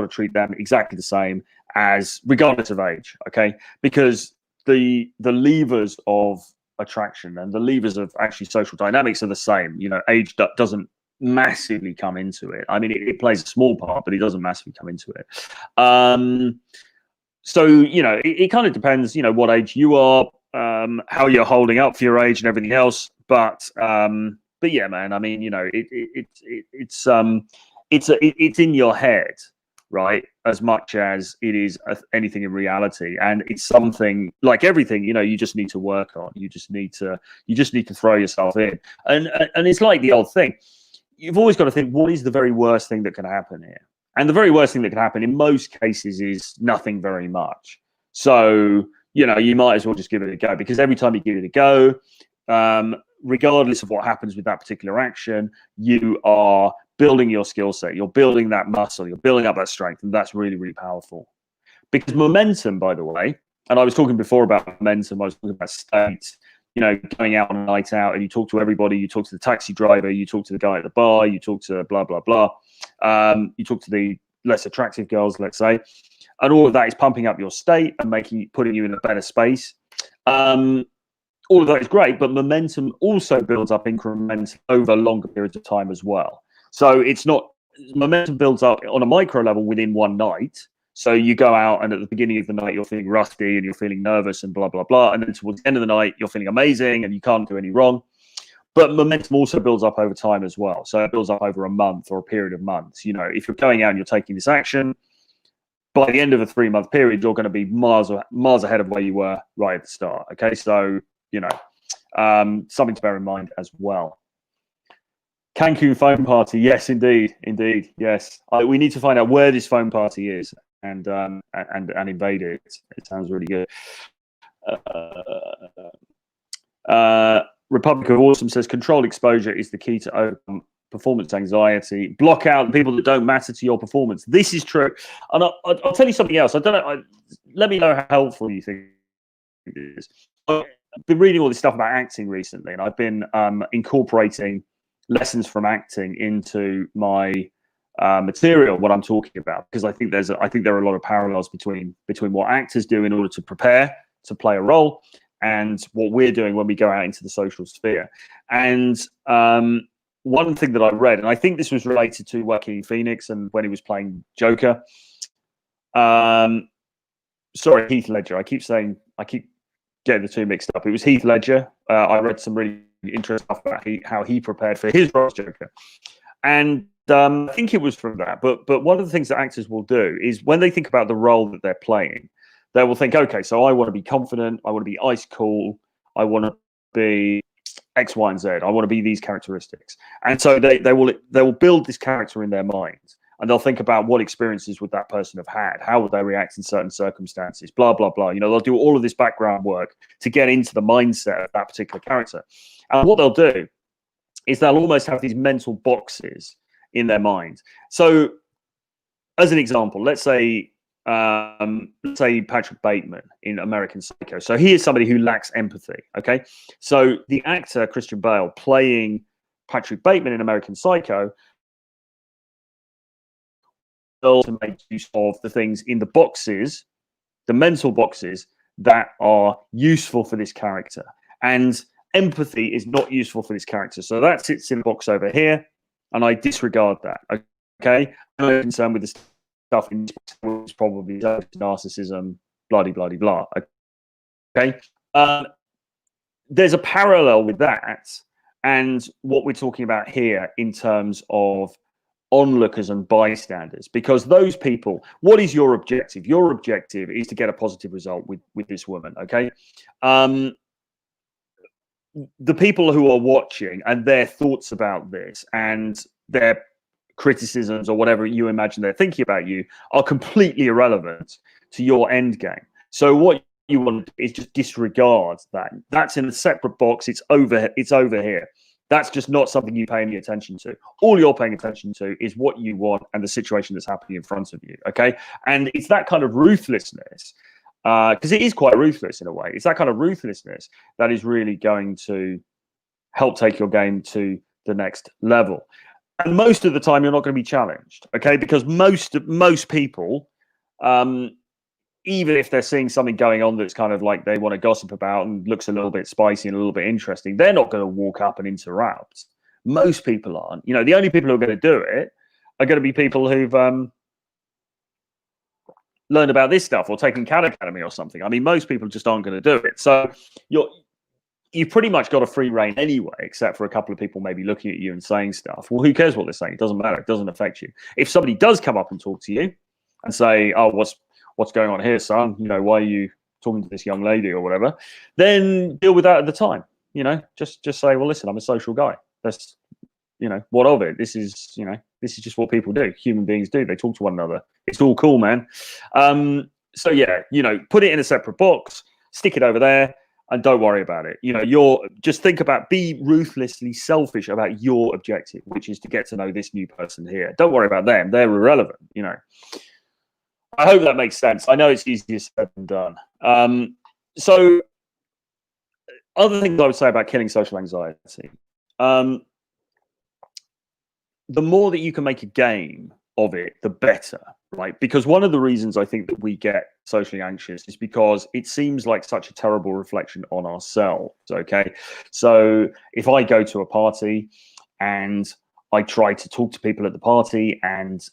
treat them exactly the same, as regardless of age. Okay, because the levers of attraction and the levers of actually social dynamics are the same. Age doesn't massively come into it. I mean, it plays a small part, but it doesn't massively come into it. So it kind of depends, what age you are, how you're holding up for your age and everything else. But yeah, man, I mean, it's in your head, right, as much as it is anything in reality. And it's something, like everything, you just need to work on. You just need to throw yourself in. And it's like the old thing, you've always got to think, what is the very worst thing that can happen here? And the very worst thing that can happen in most cases is nothing very much. So, you know, you might as well just give it a go, because every time you give it a go, regardless of what happens with that particular action, you are building your skill set, you're building that muscle, you're building up that strength, and that's really, really powerful. Because momentum, by the way, and I was talking before about momentum, I was talking about state, you know, going out on a night out and you talk to everybody, you talk to the taxi driver, you talk to the guy at the bar, you talk to blah, blah, blah. You talk to the less attractive girls, let's say, and all of that is pumping up your state and putting you in a better space. All of that is great, but momentum also builds up incrementally over longer periods of time as well. So it's not, momentum builds up on a micro level within one night. So you go out and at the beginning of the night, you're feeling rusty and you're feeling nervous and blah, blah, blah. And then towards the end of the night, you're feeling amazing and you can't do any wrong. But momentum also builds up over time as well. So it builds up over a month or a period of months. You know, if you're going out and you're taking this action, by the end of a 3-month period, you're going to be miles ahead of where you were right at the start. Okay, so, you know, something to bear in mind as well. Cancun phone party. Yes, indeed. Indeed. Yes. We need to find out where this phone party is and invade it. It sounds really good. Republic of Awesome says controlled exposure is the key to overcome performance anxiety. Block out the people that don't matter to your performance. This is true. And I'll tell you something else. I don't know. Let me know how helpful you think it is. I've been reading all this stuff about acting recently, and I've been incorporating lessons from acting into my material, what I'm talking about, because I think there are a lot of parallels between what actors do in order to prepare to play a role and what we're doing when we go out into the social sphere. And one thing that I read, and I think this was related to Joaquin Phoenix and when he was playing Joker. Sorry, Heath Ledger. I keep getting the two mixed up. It was Heath Ledger. I read some really interesting stuff about how he prepared for his role as Joker. And I think it was from that. But one of the things that actors will do is when they think about the role that they're playing, they will think, okay, so I want to be confident, I want to be ice cool, I want to be X, Y, and Z. I want to be these characteristics. And so they will build this character in their mind, and they'll think about what experiences would that person have had, how would they react in certain circumstances, blah, blah, blah. You know, they'll do all of this background work to get into the mindset of that particular character. And what they'll do is they'll almost have these mental boxes in their mind. So as an example, let's say Patrick Bateman in American Psycho. So he is somebody who lacks empathy. Okay, so the actor Christian Bale playing Patrick Bateman in American Psycho will to make use of the things in the boxes, the mental boxes that are useful for this character. And empathy is not useful for this character, so that sits in the box over here, and I disregard that. Okay, I'm not concerned with the stuff in this probably narcissism, bloody blah. Okay, there's a parallel with that and what we're talking about here in terms of onlookers and bystanders, because those people, what is your objective? Your objective is to get a positive result with this woman. Okay, the people who are watching and their thoughts about this and their criticisms or whatever you imagine they're thinking about you are completely irrelevant to your end game. So what you want to do is just disregard that. That's in a separate box. It's over here. That's just not something you pay any attention to. All you're paying attention to is what you want and the situation that's happening in front of you. Okay, and it's that kind of ruthlessness, because it is quite ruthless in a way. It's that kind of ruthlessness that is really going to help take your game to the next level. And most of the time, you're not going to be challenged, okay? Because most people, even if they're seeing something going on that's kind of like they want to gossip about and looks a little bit spicy and a little bit interesting, they're not going to walk up and interrupt. Most people aren't. You know, the only people who are going to do it are going to be people who've learned about this stuff or taken Cat Academy or something. I mean, most people just aren't going to do it. So you've pretty much got a free reign anyway, except for a couple of people maybe looking at you and saying stuff. Well, who cares what they're saying? It doesn't matter. It doesn't affect you. If somebody does come up and talk to you and say, oh, what's going on here, son? You know, why are you talking to this young lady or whatever? Then deal with that at the time. You know, just say, well, listen, I'm a social guy. what of it? This is just what people do. Human beings do. They talk to one another. It's all cool, man. So yeah, put it in a separate box, stick it over there, and don't worry about it. Just think about, be ruthlessly selfish about your objective, which is to get to know this new person here. Don't worry about them. They're irrelevant. I hope that makes sense. I know it's easier said than done. So other things I would say about killing social anxiety. The more that you can make a game of it, the better, right? Because one of the reasons I think that we get socially anxious is because it seems like such a terrible reflection on ourselves, okay? So if I go to a party and I try to talk to people at the party, and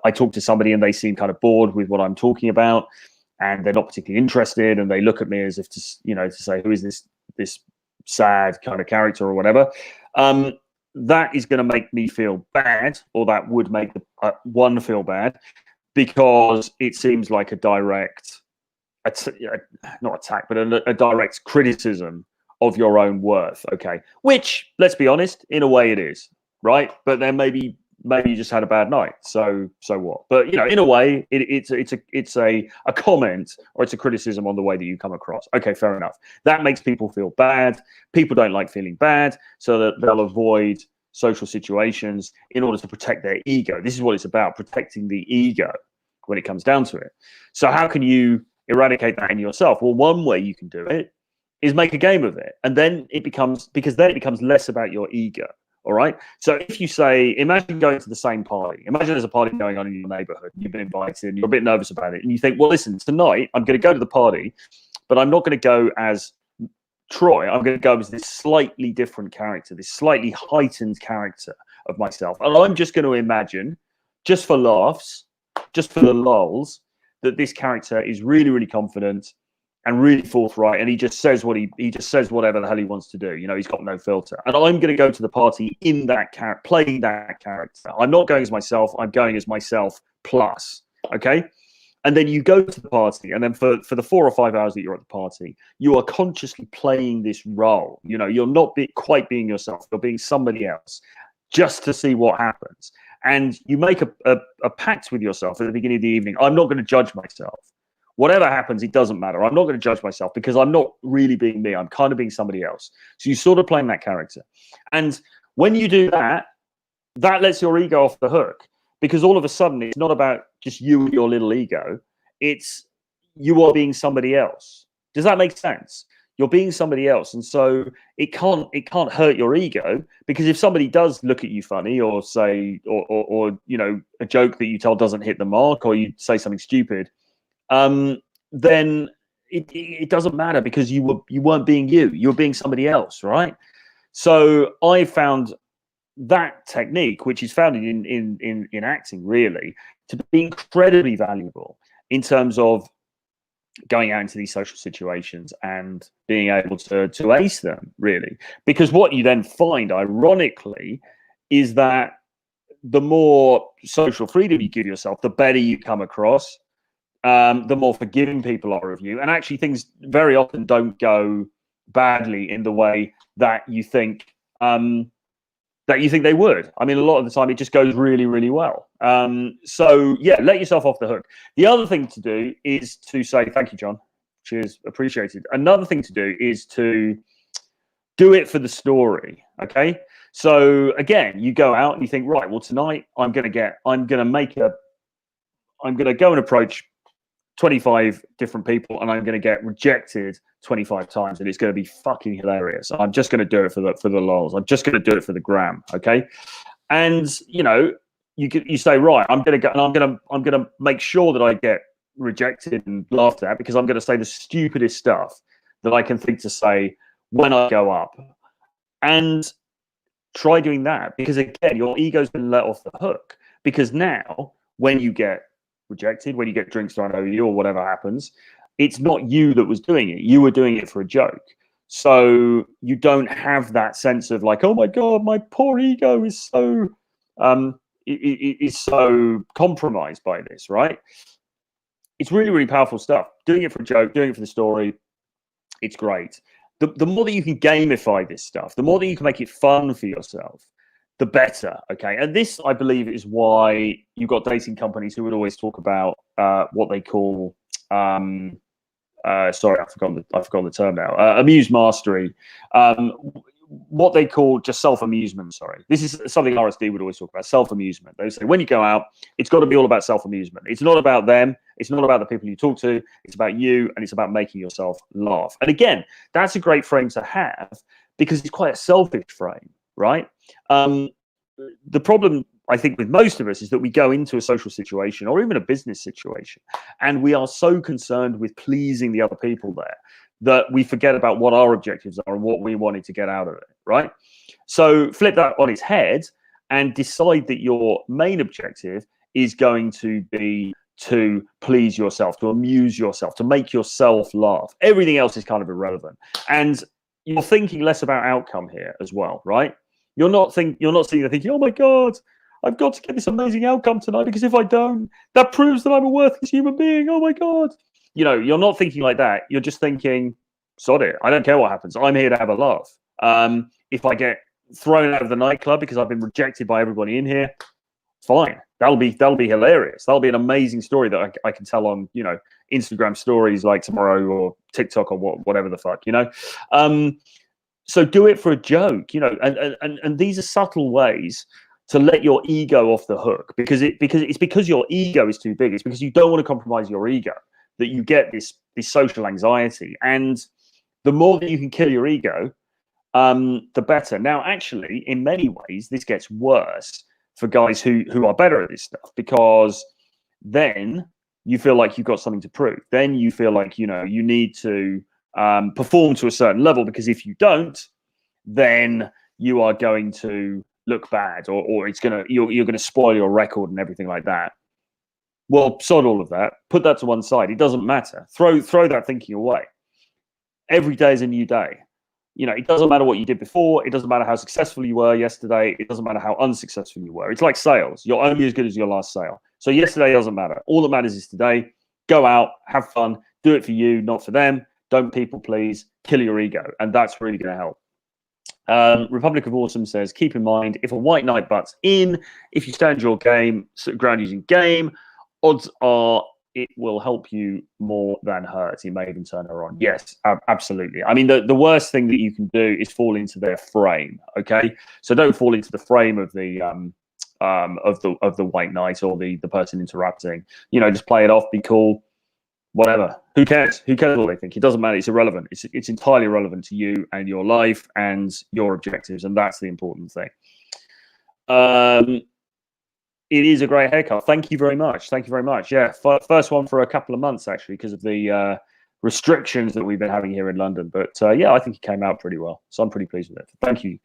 I talk to somebody and they seem kind of bored with what I'm talking about, and they're not particularly interested, and they look at me as if to say, who is this sad kind of character or whatever. That is going to make me feel bad, or that would make one feel bad, because it seems like a direct, not attack, but a direct criticism of your own worth. Okay, which, let's be honest, in a way it is, right? But then maybe you just had a bad night. So what? But in a way, it's a comment, or it's a criticism on the way that you come across. Okay, fair enough. That makes people feel bad. People don't like feeling bad, so that they'll avoid social situations in order to protect their ego. This is what it's about, protecting the ego when it comes down to it. So how can you eradicate that in yourself? Well, one way you can do it is make a game of it, and then it becomes less about your ego. All right. So if you say, imagine going to the same party. Imagine there's a party going on in your neighborhood. You've been invited and you're a bit nervous about it. And you think, well, listen, tonight I'm going to go to the party, but I'm not going to go as Troy. I'm going to go as this slightly different character, this slightly heightened character of myself. And I'm just going to imagine, just for laughs, just for the lulz, that this character is really, really confident and really forthright, and he just says he just says whatever the hell he wants to do. He's got no filter. And I'm going to go to the party in that character, playing that character. I'm not going as myself. I'm going as myself plus. Okay. And then you go to the party, and then for the 4 or 5 hours that you're at the party, you are consciously playing this role. You're not quite being yourself. You're being somebody else, just to see what happens. And you make a pact with yourself at the beginning of the evening. I'm not going to judge myself. Whatever happens, it doesn't matter. I'm not going to judge myself, because I'm not really being me. I'm kind of being somebody else. So you sort of playing that character. And when you do that, that lets your ego off the hook, because all of a sudden it's not about just you and your little ego. It's you are being somebody else. Does that make sense? You're being somebody else. And so it can't hurt your ego, because if somebody does look at you funny, or say, or a joke that you tell doesn't hit the mark, or you say something stupid, then it doesn't matter, because you weren't being you. You were being somebody else, right? So I found that technique, which is found in acting, really, to be incredibly valuable in terms of going out into these social situations and being able to ace them, really. Because what you then find, ironically, is that the more social freedom you give yourself, the better you come across. The more forgiving people are of you, and actually things very often don't go badly in the way that you think they would. I mean, a lot of the time it just goes really, really well. So yeah, let yourself off the hook. The other thing to do is to say, thank you, John. Cheers, appreciated. Another thing to do is to do it for the story. Okay. So again, you go out and you think, right, well, tonight I'm going to go and approach 25 different people, and I'm going to get rejected 25 times, and it's going to be fucking hilarious. I'm just going to do it for the lols. I'm just going to do it for the gram. Okay. And you say, right, I'm going to go, and I'm going to make sure that I get rejected and laughed at, because I'm going to say the stupidest stuff that I can think to say when I go up. And try doing that, because again, your ego's been let off the hook, because now when you get rejected, when you get drinks thrown over you, or whatever happens, it's not you that was doing it. You were doing it for a joke. So you don't have that sense of like, oh my God, my poor ego is so is so compromised by this, right? It's really, really powerful stuff. Doing it for a joke, doing it for the story, it's great. The more that you can gamify this stuff, the more that you can make it fun for yourself, the better. Okay, and this, I believe, is why you've got dating companies who would always talk about what they call sorry, I forgot the term now. Amuse mastery. What they call just self-amusement. Sorry, this is something RSD would always talk about. Self-amusement. They say when you go out, it's got to be all about self-amusement. It's not about them. It's not about the people you talk to. It's about you, and it's about making yourself laugh. And again, that's a great frame to have because it's quite a selfish frame, right? The problem, I think, with most of us is that we go into a social situation or even a business situation, and we are so concerned with pleasing the other people there that we forget about what our objectives are and what we wanted to get out of it, right? So flip that on its head and decide that your main objective is going to be to please yourself, to amuse yourself, to make yourself laugh. Everything else is kind of irrelevant. And you're thinking less about outcome here as well, right? You're not sitting there thinking, oh my God, I've got to get this amazing outcome tonight because if I don't, that proves that I'm a worthless human being. Oh my God. You're not thinking like that. You're just thinking, sod it. I don't care what happens. I'm here to have a laugh. If I get thrown out of the nightclub because I've been rejected by everybody in here, fine. That'll be hilarious. That'll be an amazing story that I can tell on, Instagram stories like tomorrow or TikTok or whatever the fuck, So do it for a joke, and these are subtle ways to let your ego off the hook because your ego is too big. It's because you don't want to compromise your ego that you get this social anxiety. And the more that you can kill your ego, the better. Now, actually, in many ways, this gets worse for guys who are better at this stuff because then you feel like you've got something to prove. Then you feel like, you need to perform to a certain level because if you don't, then you are going to look bad or you're gonna spoil your record and everything like that. Well, sod all of that. Put that to one side. It doesn't matter. Throw that thinking away. Every day is a new day. It doesn't matter what you did before. It doesn't matter how successful you were yesterday. It doesn't matter how unsuccessful you were. It's like sales. You're only as good as your last sale. So yesterday doesn't matter. All that matters is today. Go out, have fun, do it for you, not for them. Don't people please, kill your ego. And that's really going to help. Republic of Awesome says, keep in mind, if a white knight butts in, if you stand your ground using game, odds are it will help you more than hurt. He may even turn her on. Yes, absolutely. I mean, the worst thing that you can do is fall into their frame. Okay, so don't fall into the frame of the white knight or the person interrupting. Just play it off, be cool, whatever. Who cares? Who cares what they think? It doesn't matter. It's irrelevant. It's entirely irrelevant to you and your life and your objectives, and that's the important thing. It is a great haircut. Thank you very much. Thank you very much. Yeah, first one for a couple of months actually because of the restrictions that we've been having here in London. But yeah, I think it came out pretty well, so I'm pretty pleased with it. Thank you.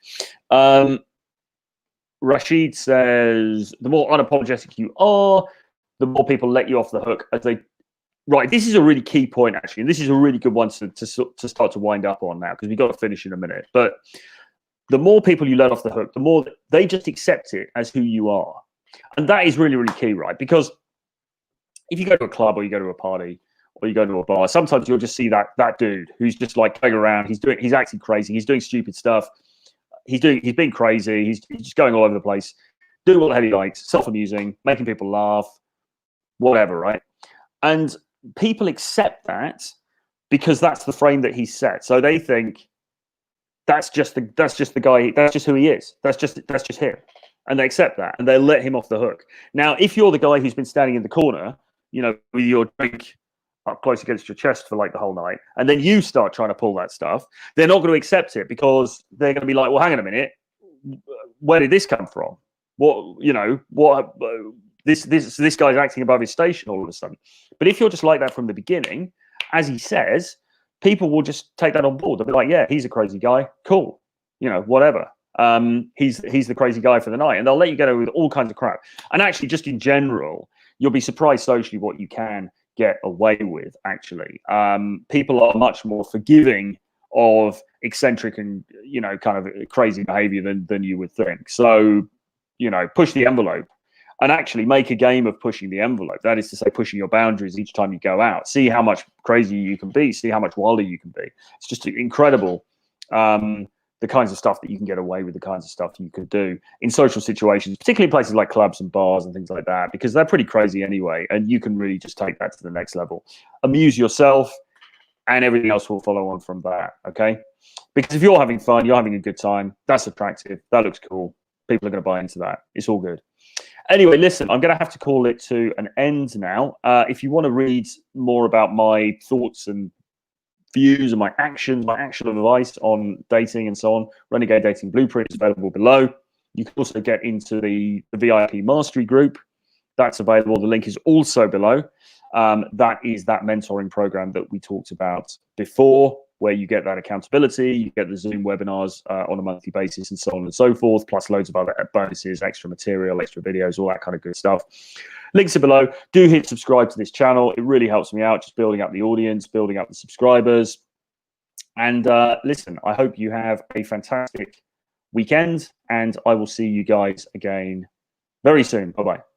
Rashid says, the more unapologetic you are, the more people let you off the hook as they. Right, this is a really key point actually, and this is a really good one to start to wind up on now because we've got to finish in a minute. But the more people you let off the hook, the more they just accept it as who you are. And that is really, really key, right? Because if you go to a club or you go to a party or you go to a bar, sometimes you'll just see that dude who's just like going around. He's acting crazy. He's doing stupid stuff. He's being crazy. He's just going all over the place, doing what the hell he likes, self-amusing, making people laugh, whatever, right? And people accept that because that's the frame that he's set. So they think that's just the guy. That's just who he is. That's just him. And they accept that, and they let him off the hook. Now, if you're the guy who's been standing in the corner, with your drink up close against your chest for like the whole night, and then you start trying to pull that stuff, they're not going to accept it because they're going to be like, well, hang on a minute, where did this come from? This guy's acting above his station all of a sudden. But if you're just like that from the beginning, as he says, people will just take that on board. They'll be like, yeah, he's a crazy guy. Cool. Whatever. He's the crazy guy for the night, and they'll let you get away with all kinds of crap. And actually, just in general, you'll be surprised socially what you can get away with. Actually, people are much more forgiving of eccentric and kind of crazy behavior than you would think. So, push the envelope and actually make a game of pushing the envelope. That is to say, pushing your boundaries each time you go out. See how much crazier you can be. See how much wilder you can be. It's just incredible. the kinds of stuff that you can get away with, the kinds of stuff you could do in social situations, particularly places like clubs and bars and things like that, because they're pretty crazy anyway, and you can really just take that to the next level. Amuse yourself, and everything else will follow on from that, okay? Because if you're having fun, you're having a good time, that's attractive, that looks cool, people are going to buy into that. It's all good. Anyway, listen, I'm going to have to call it to an end now. If you want to read more about my thoughts and views and my actions, my actual advice on dating and so on, Renegade Dating Blueprint is available below. You can also get into the VIP Mastery group. That's available. The link is also below. That is that mentoring program that we talked about before, where you get that accountability, you get the Zoom webinars on a monthly basis and so on and so forth, plus loads of other bonuses, extra material, extra videos, all that kind of good stuff. Links are below. Do hit subscribe to this channel. It really helps me out, just building up the audience, building up the subscribers. And listen, I hope you have a fantastic weekend, and I will see you guys again very soon. Bye-bye.